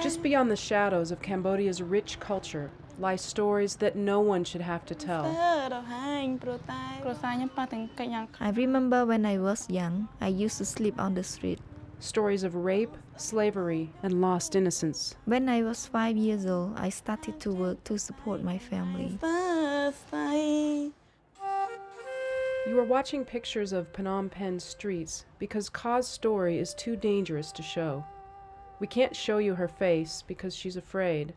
Just beyond the shadows of Cambodia's rich culture lie stories that no one should have to tell. I remember when I was young, I used to sleep on the street. Stories of rape, slavery, and lost innocence. When I was 5 years old, I started to work to support my family. You are watching pictures of Phnom Penh's streets because Ka's story is too dangerous to show. We can't show you her face because she's afraid.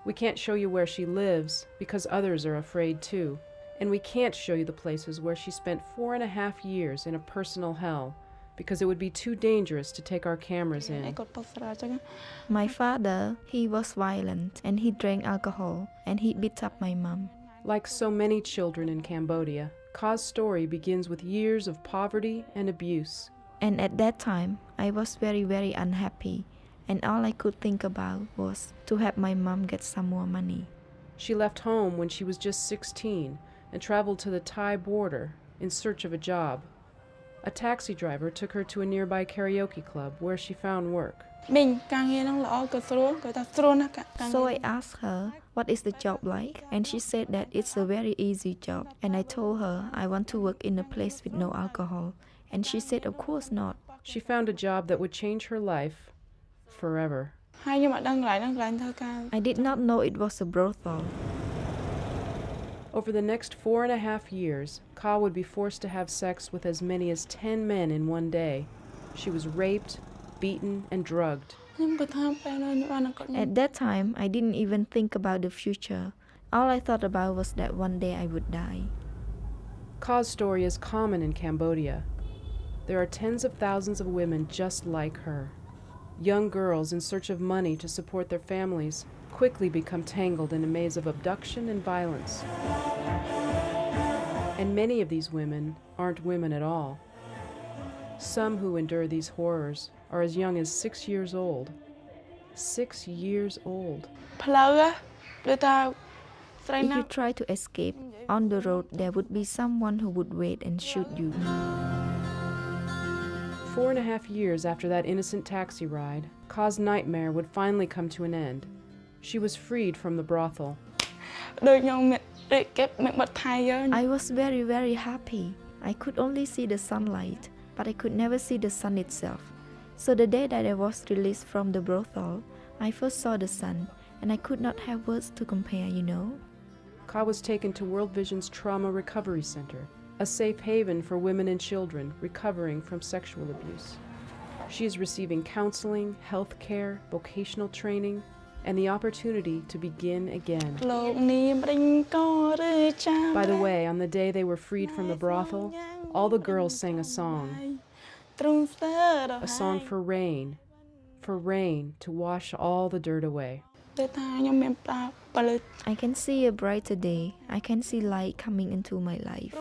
We can't show you where she lives because others are afraid too. And we can't show you the places where she spent 4.5 years in a personal hell because it would be too dangerous to take our cameras in. My father, he was violent and he drank alcohol and he beat up my mom. Like so many children in Cambodia, Ka's story begins with years of poverty and abuse. And at that time, I was very, very unhappy. And all I could think about was to have my mom get some more money. She left home when she was just 16 and traveled to the Thai border in search of a job. A taxi driver took her to a nearby karaoke club where she found work. So I asked her, what is the job like? And she said that it's a very easy job. And I told her I want to work in a place with no alcohol. And she said, of course not. She found a job that would change her life forever. I did not know it was a brothel. Over the next 4.5 years, Ka would be forced to have sex with as many as 10 men in one day. She was raped, beaten, and drugged. At that time, I didn't even think about the future. All I thought about was that one day I would die. Ka's story is common in Cambodia. There are tens of thousands of women just like her. Young girls in search of money to support their families quickly become tangled in a maze of abduction and violence. And many of these women aren't women at all. Some who endure these horrors are as young as 6 years old. 6 years old. If you try to escape, on the road there would be someone who would wait and shoot you. 4.5 years after that innocent taxi ride, Ka's nightmare would finally come to an end. She was freed from the brothel. I was very, very happy. I could only see the sunlight, but I could never see the sun itself. So the day that I was released from the brothel, I first saw the sun, and I could not have words to compare, you know. Ka was taken to World Vision's Trauma Recovery Center, a safe haven for women and children recovering from sexual abuse. She is receiving counseling, health care, vocational training, and the opportunity to begin again. By the way, on the day they were freed from the brothel, all the girls sang a song for rain to wash all the dirt away. I can see a brighter day. I can see light coming into my life.